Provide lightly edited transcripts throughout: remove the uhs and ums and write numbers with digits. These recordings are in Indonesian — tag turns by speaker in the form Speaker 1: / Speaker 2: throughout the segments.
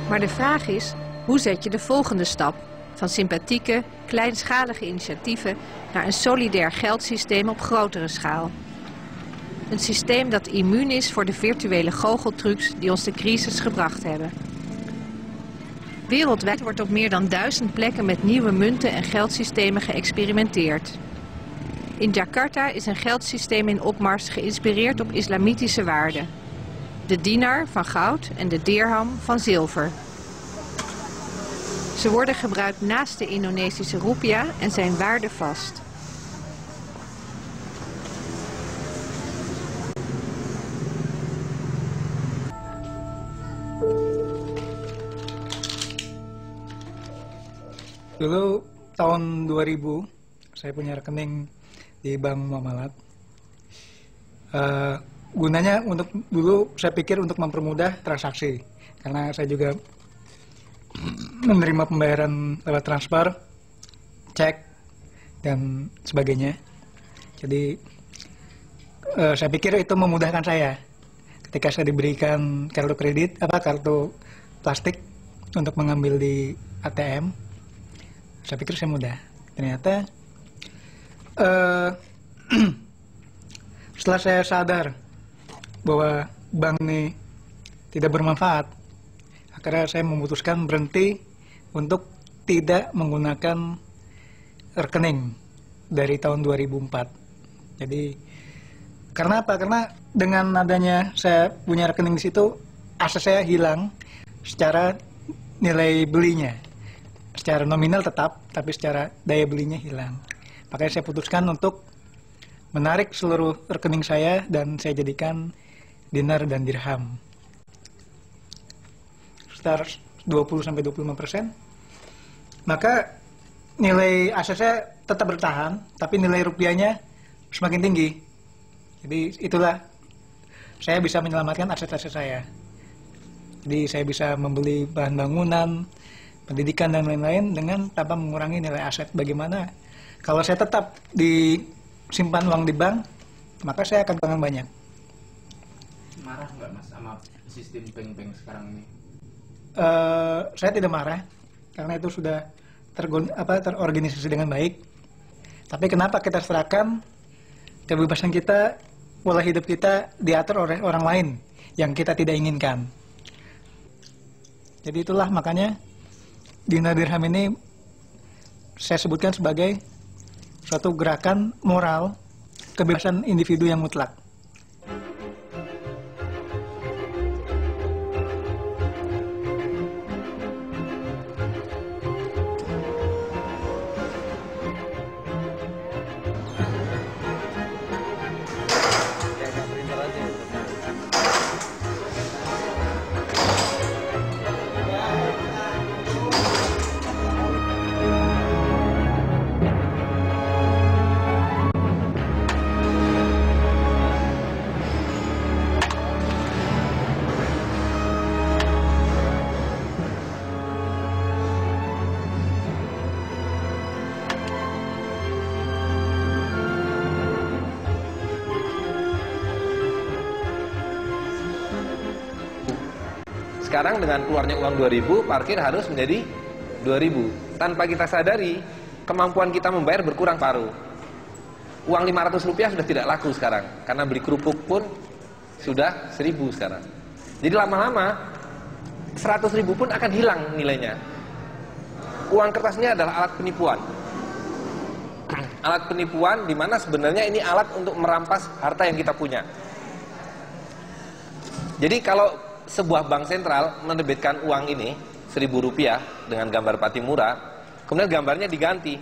Speaker 1: Maar de vraag is, hoe zet je de volgende stap van sympathieke, kleinschalige initiatieven naar een solidair geldsysteem op grotere schaal? Een systeem dat immuun is voor de virtuele goocheltrucs die ons de crisis gebracht hebben. Wereldwijd wordt op meer dan 1000 plekken met nieuwe munten en geldsystemen geëxperimenteerd. In Jakarta is een geldsysteem in opmars geïnspireerd op islamitische waarden. De dinar van goud en de dirham van zilver. Ze worden gebruikt naast de Indonesische roepia en zijn waardevast.
Speaker 2: Dulu tahun 2000 saya punya rekening di Bank Muamalat. Gunanya dulu saya pikir untuk mempermudah transaksi, karena saya juga menerima pembayaran lewat transfer, cek dan sebagainya. Jadi saya pikir itu memudahkan saya ketika saya diberikan kartu kredit, kartu plastik untuk mengambil di ATM. Saya pikir saya mudah. Ternyata setelah saya sadar bahwa bank ini tidak bermanfaat, akhirnya saya memutuskan berhenti untuk tidak menggunakan rekening dari tahun 2004. Jadi karena apa? Karena dengan adanya saya punya rekening di situ, aset saya hilang secara nilai belinya. Secara nominal tetap, tapi secara daya belinya hilang. Makanya saya putuskan untuk menarik seluruh rekening saya dan saya jadikan dinar dan dirham. Sekitar 20-25%. Maka nilai aset saya tetap bertahan, tapi nilai rupiahnya semakin tinggi. Jadi itulah saya bisa menyelamatkan aset-aset saya. Jadi saya bisa membeli bahan bangunan, pendidikan dan lain-lain dengan tanpa mengurangi nilai aset. Bagaimana kalau saya tetap disimpan uang di bank, maka saya akan kehilangan banyak.
Speaker 3: Marah nggak Mas sama sistem bank-bank sekarang ini?
Speaker 2: Saya tidak marah karena itu sudah terorganisasi dengan baik. Tapi kenapa kita serahkan kebebasan kita, pola hidup kita diatur oleh orang lain yang kita tidak inginkan? Jadi itulah makanya dinar dirham ini saya sebutkan sebagai suatu gerakan moral kebebasan individu yang mutlak.
Speaker 4: Sekarang dengan keluarnya uang 2000, parkir harus menjadi 2000. Tanpa kita sadari, kemampuan kita membayar berkurang paruh. Uang 500 rupiah sudah tidak laku sekarang, karena beli kerupuk pun sudah 1000 sekarang. Jadi lama-lama 100.000 pun akan hilang nilainya. Uang kertas ini adalah alat penipuan. Alat penipuan di mana sebenarnya ini alat untuk merampas harta yang kita punya. Jadi kalau sebuah bank sentral menerbitkan uang ini 1.000 rupiah dengan gambar Patimura, kemudian gambarnya diganti,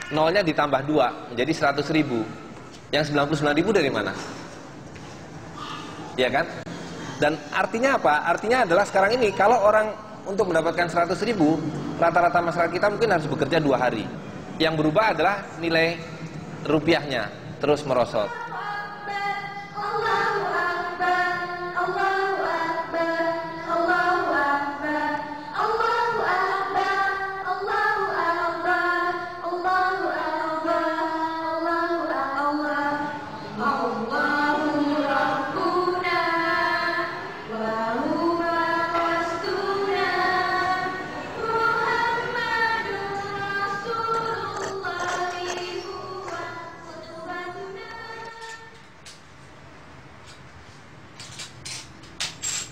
Speaker 4: nolnya ditambah 2 menjadi 100.000. Yang 99.000 dari mana? Ya kan? Dan artinya apa? Artinya adalah sekarang ini kalau orang untuk mendapatkan 100.000, rata-rata masyarakat kita mungkin harus bekerja 2 hari. Yang berubah adalah nilai rupiahnya terus merosot.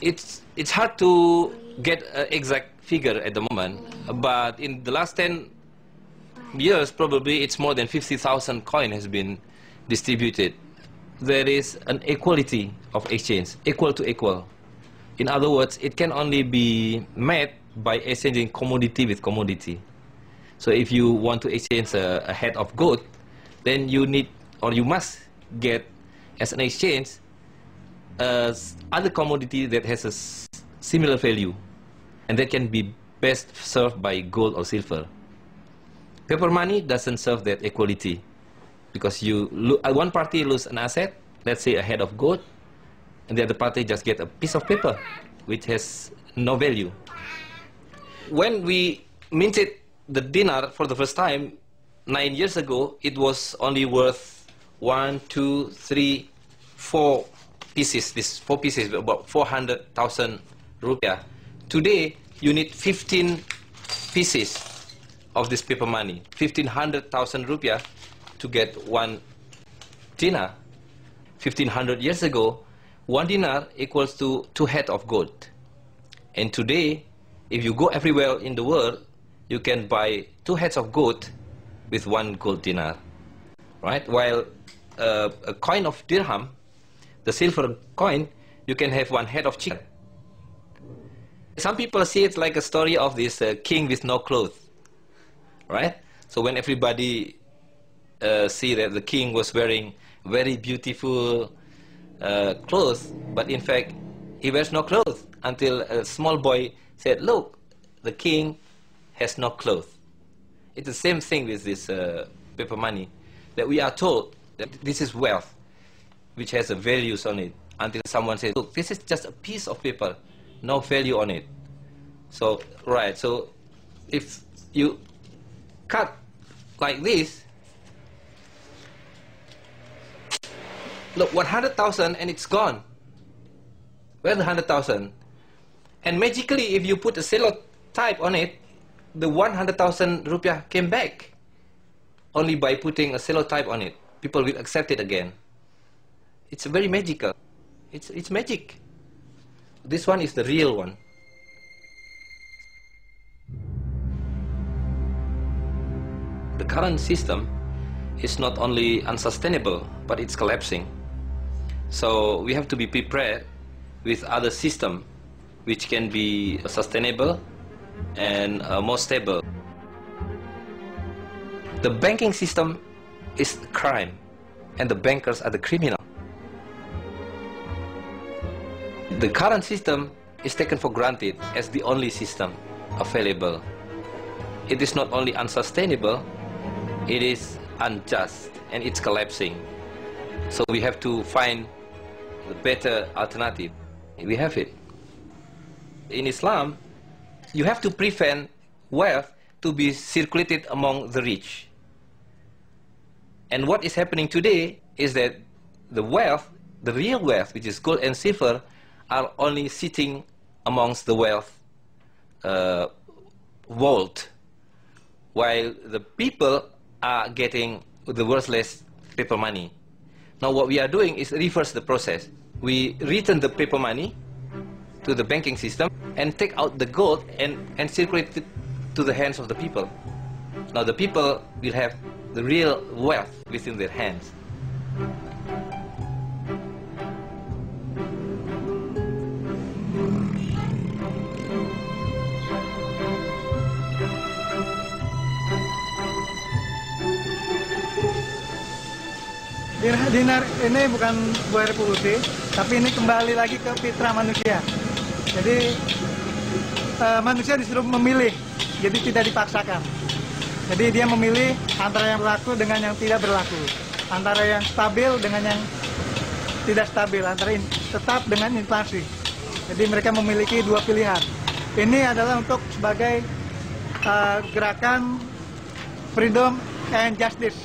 Speaker 4: it's hard to get an exact figure at the moment, but in the last 10 years, probably it's more than 50,000 coin has been distributed. There is an equality of exchange, equal to equal. In other words, it can only be met by exchanging commodity with commodity. So if you want to exchange a head of goat, then you need, or you must get as an exchange other commodity that has a similar value, and that can be best served by gold or silver. Paper money doesn't serve that equality, because one party lose an asset, let's say a head of gold, and the other party just get a piece of paper which has no value. When we minted the dinar for the first time 9 years ago, it was only worth 1, 2, 3, 4 pieces. These 4 pieces, about 400,000 rupiah. Today, you need 15 pieces of this paper money, 1,500,000 rupiah to get 1 dinar. 1,500 years ago, 1 dinar equals to 2 head of gold. And today, if you go everywhere in the world, you can buy 2 heads of gold with 1 gold dinar, right? While a coin of dirham, the silver coin, you can have 1 head of chicken. Some people see it like a story of this king with no clothes, right? So when everybody see that the king was wearing very beautiful clothes, but in fact he wears no clothes, until a small boy said, "Look, the king has no clothes." It's the same thing with this paper money, that we are told that this is wealth which has a values on it, until someone says, "Look, this is just a piece of paper, no value on it." So, right, so if you cut like this, look, 100,000 and it's gone. Where's the 100,000? And magically, if you put a cello type on it, the 100,000 rupiah came back. Only by putting a cello type on it, people will accept it again. It's very magical. It's magic. This one is the real one. The current system is not only unsustainable, but it's collapsing. So we have to be prepared with other system which can be sustainable and more stable. The banking system is the crime, and the bankers are the criminal. The current system is taken for granted as the only system available. It is not only unsustainable, it is unjust, and it's collapsing. So we have to find the better alternative. We have it. In Islam, you have to prevent wealth to be circulated among the rich. And what is happening today is that the wealth, the real wealth, which is gold and silver, are only sitting amongst the wealth vault, while the people are getting the worthless paper money. Now what we are doing is reverse the process. We return the paper money to the banking system and take out the gold and circulate it to the hands of the people. Now the people will have the real wealth within their hands.
Speaker 2: Dinar ini bukan buah revolusi, tapi ini kembali lagi ke fitrah manusia. Jadi manusia disuruh memilih, jadi tidak dipaksakan. Jadi dia memilih antara yang berlaku dengan yang tidak berlaku, antara yang stabil dengan yang tidak stabil, antara tetap dengan inflasi. Jadi mereka memiliki 2 pilihan. Ini adalah untuk sebagai gerakan freedom and justice.